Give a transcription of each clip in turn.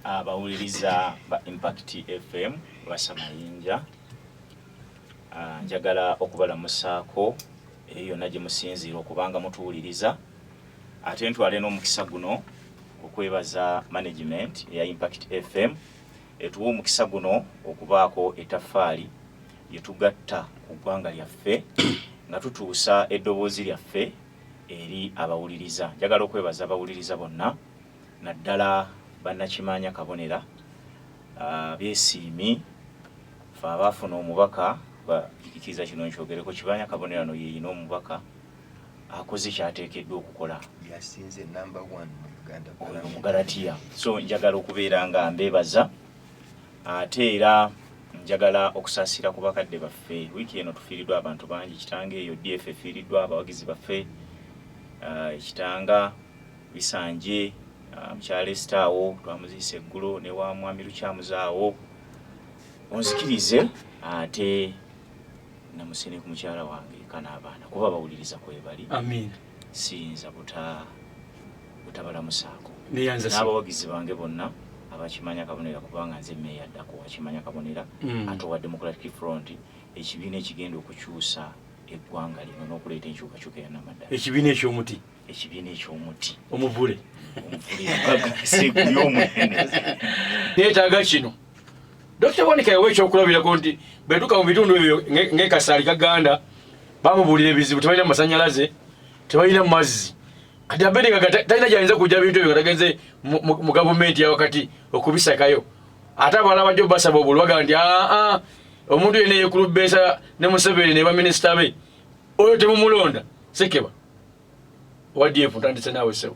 abawuliriza ba Impact FM basamayinja. Njagala okubalamusaako eyo naje musinzira okubanga mutuwuliriza. Ate ntwale n'omukisa guno okwebaza management ya Impact FM etuwa omukisa guno okubaako etafaali yetugatta ku ggwanga lyaffe nga tutuusa eddoboozi lyaffe eri abawuliriza. Njagala okwebaza abawuliriza bonna naddala bannakimanya kabonera byesiimi fe abaafuna omubaka bakikiza kino nkyogereko Kibanya Kabonera no yeyina omubaka akoze kyateekeddwa okukola yasinze number 1 mu Uganda mu Galatiya. So njagala okubeera nga mbeebaza ate era njagala okusaasira ku bakadde baffe. Wiiki eno tufiiriddwa abantu bangi. Kitange eyo DF efiiriddwa abawagizi baffe, Kitanga Bisanje mukyala Estaawo twamuziise eggulo ne wa mwami Lukyamuzaawo. Onzikirize ate namusene ku mukyala wange Kanaabaana kuba bawuliriza kwebali. Amin. Siyinza butabalamusaako. N'abawagizi bange bonna abakimanya Kabonera kubanga nze meeya addako wakimanya Kabonera ate wa Democratic Front ekibiina ekigenda okukyusa eggwanga lino n'okuleeta enkyukakyuka ya namaddala. Ekibiina eky'omuti. Ekibiina eky'omuti. Omuvule. Neetaaga kino. Dr. Wanika yawe ekyokulabirako nti betuka mu bitundu ebyo ng'ekasaali kaganda bamubuulira ebizibu tebalina masanyalaze tebalina mazzi kati Abednego talina gyayinza kujja bintu ebyo katagenze mu gavumenti yawakati okubisakayo ate abalala bajja basaba obululu bagamba nti omuntu yenna yekulubbeesa ne Museveni ne baminisita be oyo temumulonda Sekeba wadyefu ntandise naawe sewo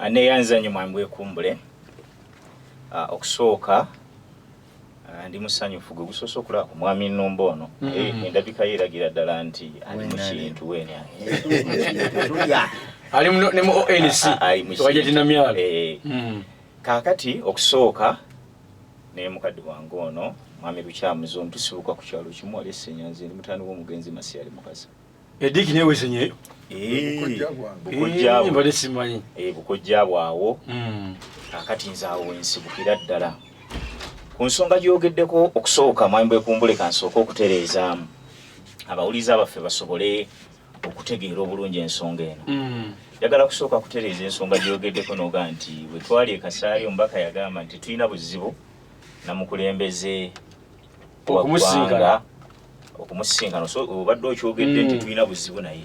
neyanzanye mwambwe kumbule okusooka ndi musanyufu gwe gusoose okulaba ku mwami Nnumba ono endabika yeeragira ddala nti ali mu kintu weene ali ne mu ONC wajetinamyalo. Kaakati okusooka ne mukadde wange ono mwami Lukyamuzo tusibuka ku kyalo kimu ali Essenyanzi ndi mutani w'omugenzi Masi ali Mukasa ediki newe senyeyo bukojja bwawo. Kaakati nze awo ensibukira ddala ku nsonga gyogeddeko okusooka mwambwe kumbule kansooka okutereezaamu abawuliza abaffe basobole okutegeera obulungi ensonga eno. Njagala kusooka kutereeza ensonga gyogeddeko n'oga nti bwe twali ekasaali omubaka yagamba nti tulina buzibu na mukulembeze okumusinkana obadde okyogedde nti tulina buzibu naye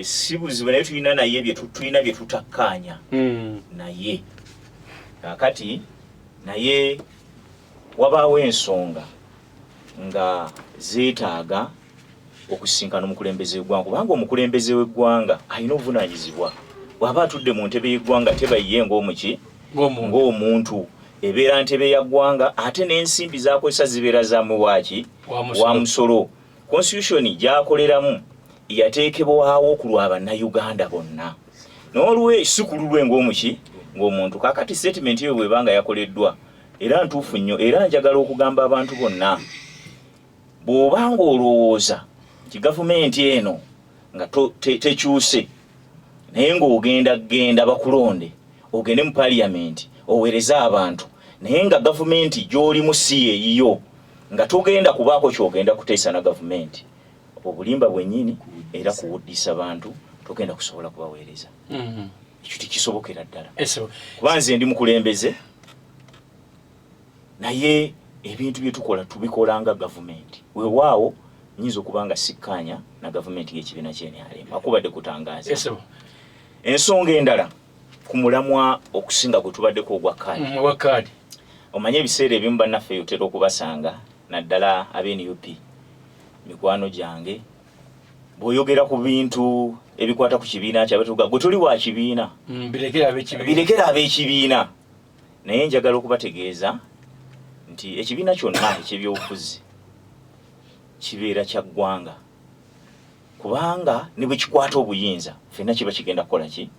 si buzibu naye tulina naye tulina bye tutakkaanya naye. Kakati naye wabaawo ensonga nga zeetaaga okusinkana omukulembeze w'eggwanga kubanga omukulembeze w'eggwanga alina obuvunaanyizibwa. Bw'aba atudde mu ntebe y'eggwanga tebayiye ng'omuntu ebeera ntebe ya ggwanga ate n'ensimbi z'akozesa zibeera za muwaaki wa musolo. Constitution gy'akoleramu yateekebwawo okulwa bannayuganda bonna n'olw'esi kululwe ng'omuntu. Kakati statement yo bwebanga yakoleddwa era ntuufu nnyo era njagala okugamba abantu bonna bw'obanga olowooza nti gavumenti eno nga tekyuse naye ng'ogenda bakulonde ogende mu parliament oweereze abantu naye nga gavumenti gy'olimu si eyiyo nga togenda kubaako kyogenda kuteesa na gavumenti obulimba bwennyini era kuwuddisa bantu togenda kusobola kubaweereza. Ekyo tekisobokera ddala kuba nze ndi mukulembeze naye ebintu bye tukola tubikola nga gavumenti. Weewaawo nyinza okuba nga sikkaanya na gavumenti y'ekibiina ky'NRM akubadde kutangaaza. Ensonga endala ku mulamwa okusinga gwe tubaddeko ogwa kaadi. Omanye ebiseera ebimu bannaffe otera okubasanga naddala ab'NUP mikwano gyange bw'oyogera ku bintu ebikwata ku kibiina kyabatuga gwe tuli wa kibiina birekera ab'ekibiina. Naye njagala okubategeeza nti ekibiina kyonna eky'ebyobufuzi kibeera kya ggwanga kubanga ne bwe kikwata obuyinza ffenna kiba kigenda kukola ki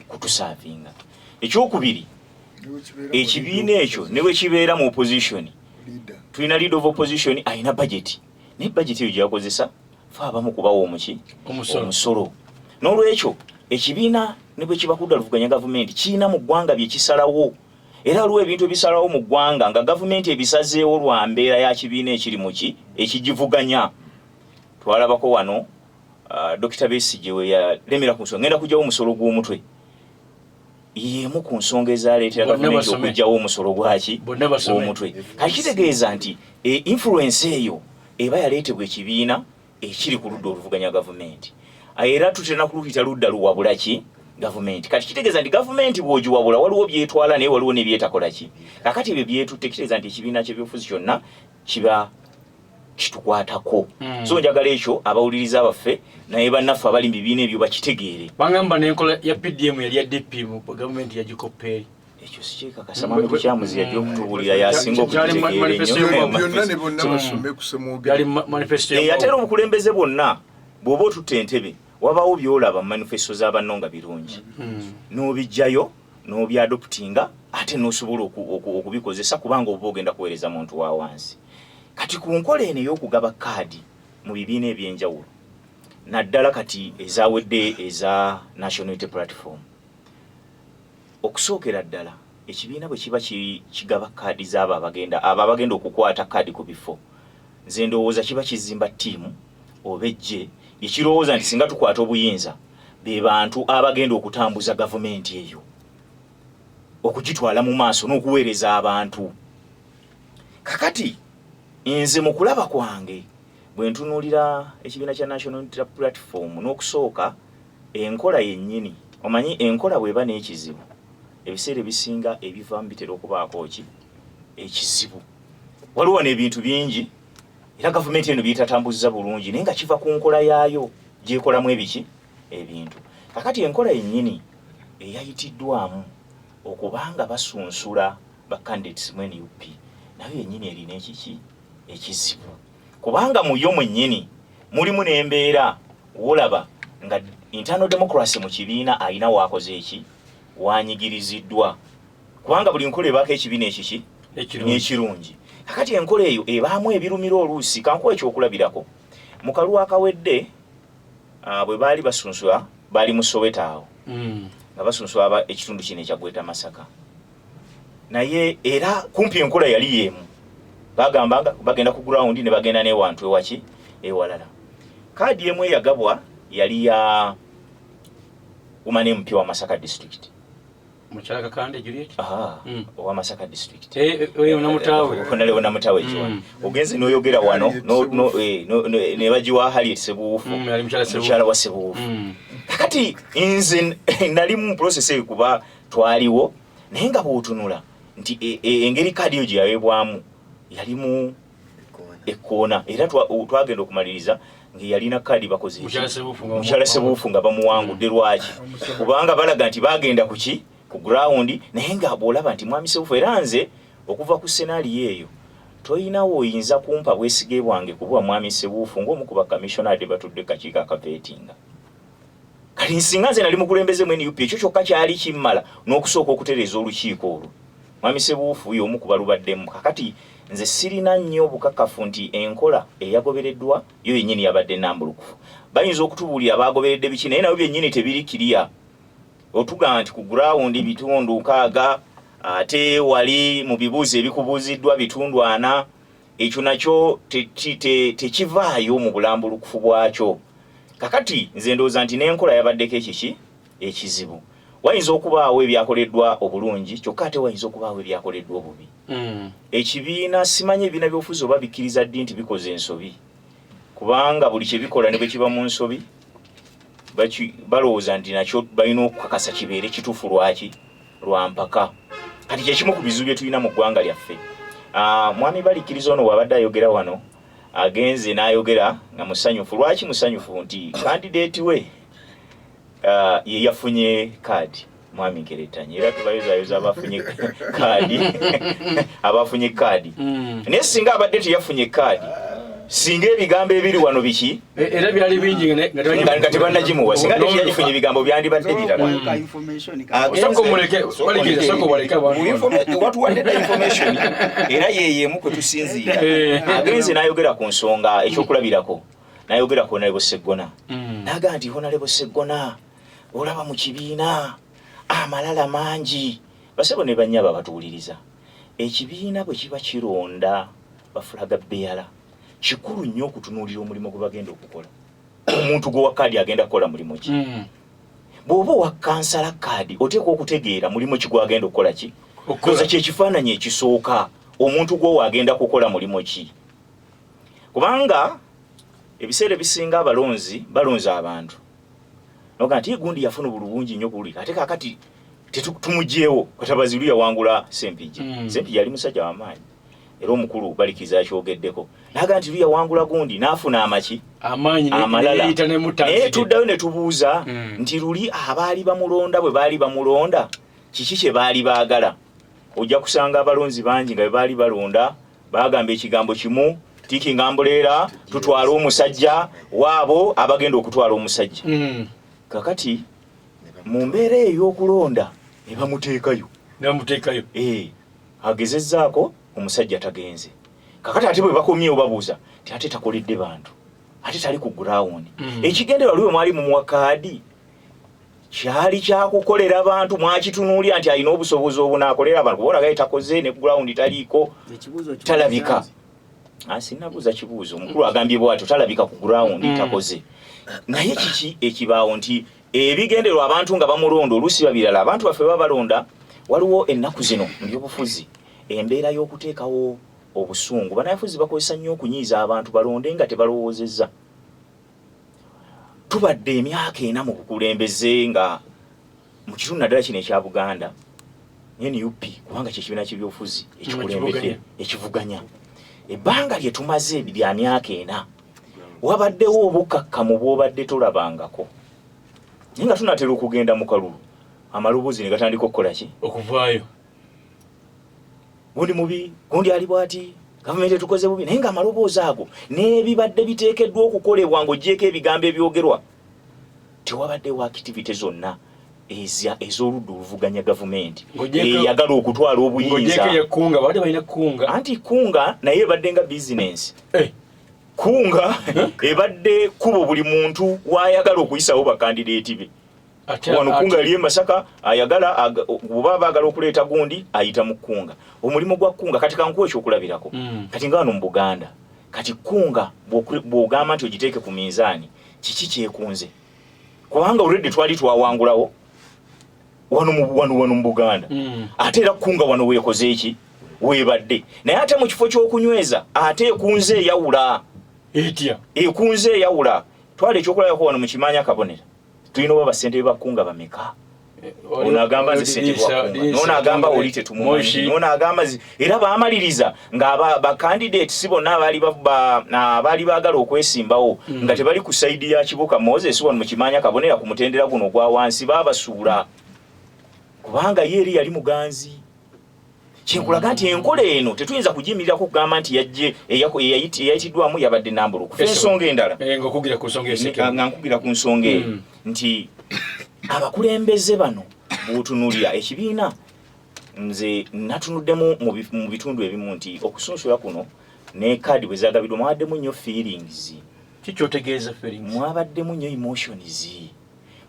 kutusaavinga. Ekyokubiri ekibiina ekyo ne bwe kibeera mu opposition tulina leader of opposition alina budget ne budget eyo gyakozesa fe abamu kubawo omusolo. N'olwekyo ekibiina ne bwe kiba kudda luvuganya gavumenti kiina mu ggwanga bye kisalawo era waliwo ebintu ebisalawo mu ggwanga nga gavumenti ebisazeewo lwa mbeera ya kibiina ekiri muki ekigivuganya. Twalabako wano Dr. Besigye we yalemera ku nsonga ngenda kujjawo omusolo gw'omutwe yemu ku nsonga ezaleetera gavumenti okujjawo omusolo gwaki omutwe. Kati kitegeeza nti influence eyo eba yaleetebwa ekibiina ekiri ku ludda oluvuganya gavumenti era tutera kuluyita ludda luwabula ki gavumenti. Kati kitegeeza nti gavumenti bw'ogiwabula waliwo byetwala naye waliwo nebyetakola ki. Kakati ebyo byetutte kitegeeza nti ekibiina ky'ebyobufuzi kyonna kiba kitukwatako. So njagala ekyo abawuliriza abaffe naye bannaffe abali mu bibiina ebyo bakitegeere. Bangamba n'enkola ya PDM yali ya DP mu gavumenti yagikopeeri. Ekyo sikyekakasa mami tukyamuzi yajja okutubulira yasinga okutegeera ennyo. Ate era obukulembeze bwonna bw'oba otutta entebe wabaawo byolaba mu manifesto z'abanno nga birungi n'obijjayo n'obyadoputinga ate n'osobola okubikozesa kubanga oba ogenda kuweereza muntu wa wansi. Kati ku nkola eno ey'okugaba kaadi mu bibiina ebyenjawulo naddala kati ezawedde eza National Unity Platform, okusookera ddala ekibiina bwe kiba kigaba kaadi z'abo abagenda okukwata kaadi ku bifo, nze ndowooza kiba kizimba ttiimu oba eggye ekirowooza nti singa tukwata obuyinza be bantu abagenda okutambuza gavumenti eyo okugitwala mu maaso n'okuweereza abantu. Kakati nze mu kulaba kwange bwe ntunuulira ekibiina kya National Unity Platform n'okusooka enkola yennyini, omanyi enkola bw'eba n'ekizibu ebiseera ebisinga ebivaamu bitera okubaako ki ekizibu. Waliwo n'ebintu bingi era gavumenti eno byetatambuza bulungi naye nga kiva ku nkola yaayo gyekolamu ebiki ebintu. Kakati enkola yennyini eyayitiddwamu okubanga basunsula ba candidates mu NUP nayo yennyini erina ekiki ekizibu kubanga mu yo mwennyini mulimu n'embeera wolaba nga internal democracy mu kibiina alina waakoze eki wanyigiriziddwa kubanga buli nkola ebaako ekibiina ekiki n'ekirungi. Kakati enkola eyo ebaamu ebirumira oluusi. Kankuwa ekyokulabirako mu kalwa akawedde bwe baali basunsula baali mu Soweto awo nga basunsula ekitundu kino ekya Gweta Masaka naye era kumpi enkola yali yemu bagamba bagenda ku ground ne bagenda n'ewantu ewaki ewalala. Kaadi emu eyagabwa yali ya umane mpya wa Masaka district Muchalaka Kande Juliet wa Masaka district oyo namutawe konale namutawe kiwa ogenze noyogera wano ne bajiwa Harriet Sebuufu muchala wa Sebuufu. Kakati inze nali mu process eyo kuba twaliwo naye nga bw'otunula nti engeri kaadi yo gye yawebwamu yalimu ekkoona era twagenda okumaliriza ng'eyalina kaadi bakoze muchala Sebuufu nga bamuwangudde lwaki kubanga balaga nti bagenda kuki ku ground naye nga bw'olaba nti mwami Sebuufu era nze okuva ku senaali eyo toyinawo oyinza kumpa bwesige bwange kuba mwami Sebuufu ng'omu ku bakamishonari batudde kakiiko akapeetinga. Kati nsinga nze nali mukulembeze mu NUP ekyo kyokka kyali kimmala n'okusooka okutereeza olukiiko olwo. Mwami Sebuufu y'omu ku balubaddemu. Kakati nze sirina nnyo bukakafu nti enkola eyagobereddwa yo yennyini yabadde nnambulukufu. Bayinza okutubuulira baagoberedde biki naye nabyo byennyini tebiri kiriya. Otugamba nti ku ground bitundu 6 ate wali mu bibuuzo ebikubuuziddwa bitundu 4 ekyo nakyo tekivaayo mu bulambulukufu bwakyo. Kakati nze ndowooza nti n'enkola yabaddeko ekiki ekizibu. Wayinza okubaawo ebyakoleddwa obulungi kyokka ate wayinza okubaawo ebyakoleddwa obubi. Ekibiina simanyi ebibiina by'obufuzi oba bikkiriza ddi nti bikoze ensobi kubanga buli kye bikola ne bwe kiba mu nsobi balowooza nti nakyo balina okukakasa kibeere kituufu lwaki lwa mpaka. Kati kyekimu ku bizibu bye tulina mu ggwanga lyaffe. Mwami Balikkiriza ono bw'abadde ayogera wano agenze n'ayogera nga musanyufu. Lwaki musanyufu? Nti kandidate we ye yafunye kaadi mwami Nkeretanya era tubayozayoza abafunye kaadi abafunye kaadi naye singa abadde teyafunye kaadi singa ebigambo ebiri wano biki era byali bingi nga tebannagimuwa singa teyagifunye ebigambo byandibadde birala. Watuwadde information era yeyeemu kwe tusinziira. Agenze n'ayogera ku nsonga ekyokulabirako n'ayogera ku Honorable Sseggona n'agamba nti Honorable Sseggona olaba mu kibiina amalala mangi basebo ne banyaba batuuliriza ekibiina bwe kiba kironda bafulaga beyala kikulu nnyo okutunuulira omulimu gwe bagenda okukola omuntu gwe wa kaadi agenda kukola mulimu ki bw'oba wa kansala kaadi oteekwa okutegeera mulimu ki gwagenda okukola ki koza kyekifaananyi ekisooka omuntu gwe wagenda kukola mulimu ki kubanga ebiseera ebisinga abalonzi balonza abantu noga nti gundi yafuna bulungi nnyo kuwulira ate kakati tumugyewo katabazi luli yawangula Sempiji Sempiji yali musajja w'amaanyi era omukulu balikiza akyogeddeko naga nti luli yawangula gundi n'afuna amaki amalala naye tuddayo ne tubuuza nti luli abaali bamulonda bwe baali bamulonda kiki kye baali baagala ojja kusanga abalonzi bangi nga bwe baali balonda bagamba ekigambo kimu tikinga mbuleera tutwala omusajja waabo abagenda okutwala omusajja kakati mu mbeera ey'okulonda ne bamuteekayo agezezzaako omusajja tagenze kakati ate bwe bakomyewo babuuza ti ate takoledde bantu ate tali ku ground ekigenderwa lwe mwali mumuwa kaadi kyali kyakukolera abantu mwakitunuulya nti alina obusobozi obunaakolera abantu kubonaga takoze ne ground taliiko talabika sinabuuza kibuuzo omukulu agambye bw'atyo talabika ku ground takoze naye kiki ekibaawo nti ebigenderwa abantu nga bamulonda oluusi babirala abantu baffe babalonda waliwo ennaku zino mu byobufuzi embeera y'okuteekawo obusungu banafuzi bakozesa nnyo okunyiiza abantu balonde nga tebalowoozezza tubadde emyaka 4 mu bukulembeze nga mu kitundu naddala kino ekya Buganda NUP kubanga kyekibiina ky'ebyobufuzi ekikulembedde ekivuganya ebbanga lye tumaze bya myaka 4 wabaddewo obukakkamu bw'obadde tolabangako naye nga tunatera okugenda mu kalulu amaloboozi ne gatandika okukola ki okuvaayo gundi mubi gundi ali bwati gavumenti etukoze bubi naye nga amaloboozi ago n'ebibadde biteekeddwa okukolebwa ng'oggyeko ebigambo ebyogerwa tewabaddewo activity zonna ez'oludda oluvuganya gavumenti eyagala okutwala obuyinza anti kunga naye ebadde nga bizinensi kunga ebadde kubo buli muntu wayagala okuyisawo bakandideeti be wano kunga yali Masaka ayagala oba baagala okuleeta gundi ayita mu kunga omulimu gwa kunga kati kankuwa ekyokulabirako kati nga wano mu Buganda kati kunga bw'ogamba nti ogiteeke ku minzaani kiki kyekunze kubanga olwedde twali twawangulawo wano mu Buganda ate era kunga wano weekoze eki weebadde naye ate mu kifo ky'okunyweza ate ekunze eyawula ekunze eyawula twali ekyokulabirako wano mu Kimaanya Kabonera tulina oba basente bakunga bameka ono agamba nze sente bwakunga nono agamba oli tetumumanyi nono agamba era baamaliriza nga bakandidate si bonna abaali baagala okwesimbawo nga tebali ku sayidi ya Kibuka Moses wano mu Kimaanya Kabonera ku mutendera guno gwa wansi baabasuula kubanga ye eri yali muganzi kyenkulaga nti enkola eno tetuyinza kugiyimirira kugamba nti yajje eyayitiddwamu yabadde nambulu kufa ensonga endala nga nkugira ku nsonga eyo nti abakulembeze bano bw'otunuulira ekibiina nze natunuddemu mu bitundu ebimu nti okusunsula kuno ne kaadi bwe zaagabiddwa mwabaddemu nnyo feelings kikyotegeeza feelings mwabaddemu nnyo emotions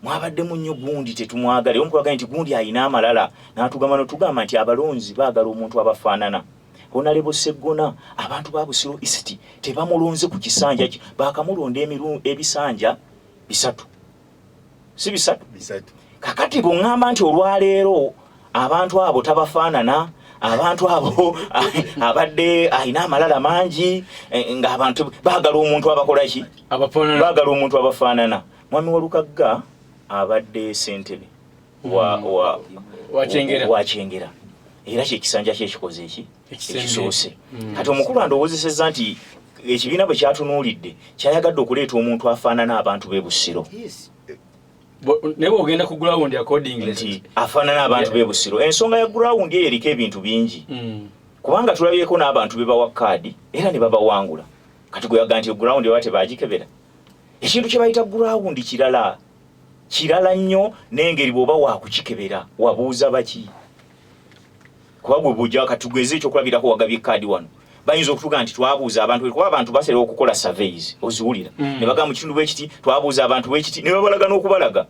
mwabaddemu nnyo gundi tetumwagala omukulaga nti gundi ayina amalala n'atugamba notugamba nti abalonzi baagala omuntu abafaanana Honorable Sseggona abantu ba Busiro East tebamulonze ku kisanja bakamulonda ebisanja bisatu si bisatu kakati bw'ŋŋamba nti olwaleero abantu abo tabafaanana abantu abo abadde ayina amalala mangi nga abantu baagala omuntu abakola ki baagala omuntu abafaanana mwami Walukagga abadde ssentebe wa Kyengera era kyekisanja kyekikoze eki ekisoose kati omukulu andowoozesezza nti ekibiina bwe kyatunuulidde kyayagadde okuleeta omuntu afaanana abantu b'e Busiro naye bw'ogenda ku ground accordingly nti afaanana abantu b'e Busiro ensonga ya ground eyo eriko ebintu bingi kubanga tulabyeko n'abantu be bawa kaadi era ne babawangula kati gweyaga nti ground ewa tebaagikebera ekintu kye bayita ground kirala nnyo n'engeri bw'oba waakukikebera wabuuza baki kuba gwe bw'ojja katugeze ekyokulabirako wagabye kaadi wano bayinza okutuga nti twabuuza abantu kuba abantu batera okukola surveys oziwulira ne bagamba mu kitundu bw'ekiti twabuuza abantu bw'ekiti ne babalaga n'okubalaga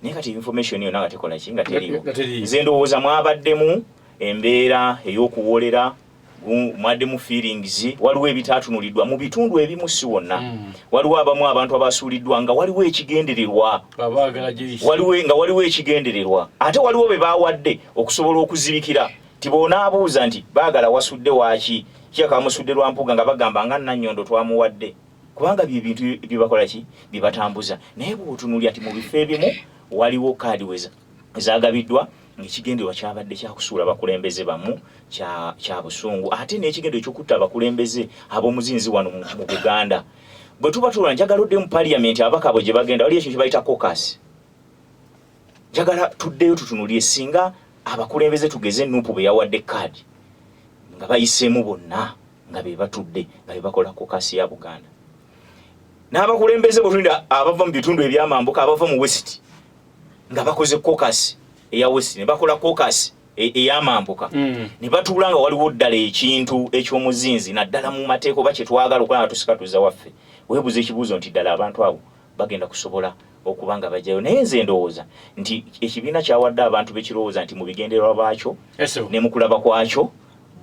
naye kati information yo naga tekola ki nga teriwo. Nze ndowooza mwabaddemu embeera ey'okuwolera, mwaddemu feelings, waliwo ebitatunuliddwa mu bitundu ebimu si wonna. Waliwo abamu abantu abasuuliddwa nga waliwo ekigendererwa, waliwo ekigendererwa, ate waliwo be bawadde okusobola okuzibikira ti bonaabuuza nti baagala wasudde waaki kyakamusudde lwa mpuga nga bagamba nga Nnannyondo twamuwadde, kubanga bye bintu bibakola ki bibatambuza. Naye bw'otunulya ti mu bifo ebimu waliwo kaadi ezagabiddwa ng'ekigendererwa kyabadde kyakusuula abakulembeze bamu kya busungu, ate n'ekigendererwa ekyokutta abakulembeze ab'omuzinzi wano mu Buganda. Bwe tuba tulwa njagala odde mu parliament abaka bwe gye bagenda waliyo ekintu bayita caucus. Njagala tuddeyo tutunulye singa abakulembeze tugeze Nuupu be yawadde kaadi nga bayiseemu bonna nga be batudde nga be bakola caucus ya Buganda. N'abakulembeze bwe abava mu bitundu ebyamambuka abava mu West nga bakoze caucus eya West ne bakola caucus eyamambuka ne batuula nga waliwo ddala ekintu eky'omuzinzi naddala mu mateeko ba kye twagala okuba nga tusikatuza waffe. Weebuza ekibuuzo nti ddala abantu abo bagenda kusobola okuba nga bajjayo. Naye nze ndowooza nti ekibiina kyawadde abantu bekirowooza nti mu bigendererwa baakyo ne mu kulaba kwakyo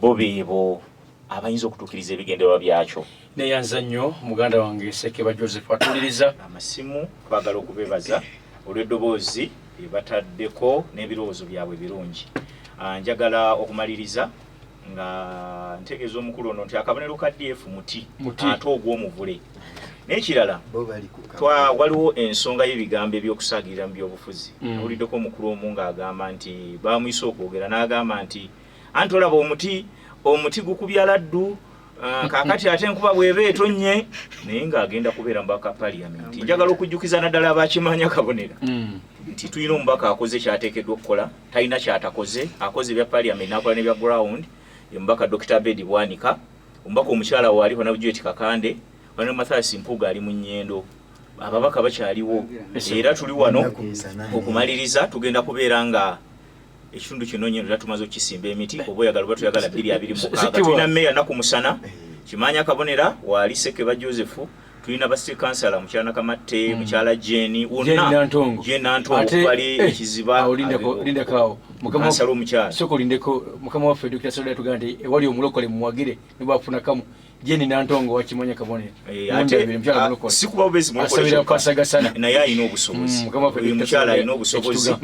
bo beebo abayinza okutuukiriza ebigendererwa byakyo. Neyanza nnyo muganda wange Ssekeba Joseph atuliriza amasimu. Twagala okubeebaza olw'eddoboozi bataddeko n'ebirowoozo byabwe birungi. Njagala okumaliriza nga ntegeeza omukulu ono nti akabonero ka DF muti ate ogw'omuvule. N'ekirala waliwo ensonga y'ebigambo ebyokusaagirira mu byobufuzi. Nawuliddeko omukulu omu ng'agamba nti bamuyise okwogera n'agamba nti anti olaba omuti gukubya laddu kakati ate enkuba bw'eba etonnye, naye ng'agenda kubeera mubaka parliament. Njagala okujjukiza naddala abakimanya kabonera nti tulina omubaka akoze kyateekeddwa okukola, talina kyatakoze, akoze ebya parliament n'akola n'ebya ground. Omubaka Dr. Bedi Bwanika, omubaka omukyala waaliho Nabujuliet Kakande, wano Mathias Mpuga ali mu Nnyendo. Ababaka bakyaliwo era tuli wano okumaliriza. Tugenda kubeera nga ekitundu kino Nnyendo tumaze okukisimba emiti oba oyagala oba tuyagala 226. Tulina meya Nakumusana, Kimanya Kabonera waali Ssekeba Joseph, tulina Basite Kansala Mukyala Kamatte, Mukyala Jeni wonna Jeni Nantongo bali ekiziba olindeko mukama Kansala omukyala soko olindeko mukama waffe Dr. Soda tuganda wali omulokole muwagire ne bafuna kamu Jeni Nantongo wa Kimanya Kabonera ate sikuba obezi mulokole pasagasana naye alina obusobozi uyu mukyala alina obusobozi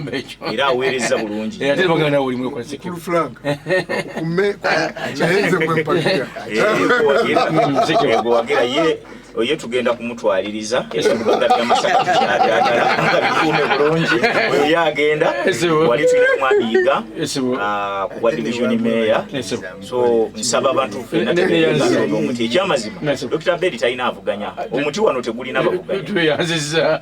era aweereza bulungi ate baganda oli mulokole Sekeba Frank kume chaenze kwempakira wagira ye tugenda kumutwaliriza ebibuga by'amasaka tukyagala nga bikuume bulungi oyo yagenda wali tulina Mwabiga kuba division meya. So nsaba abantu ffenna omuti ekyamazima Dr. Bedi talina avuganya omuti wano tegulina bavuganya. Tweyanziza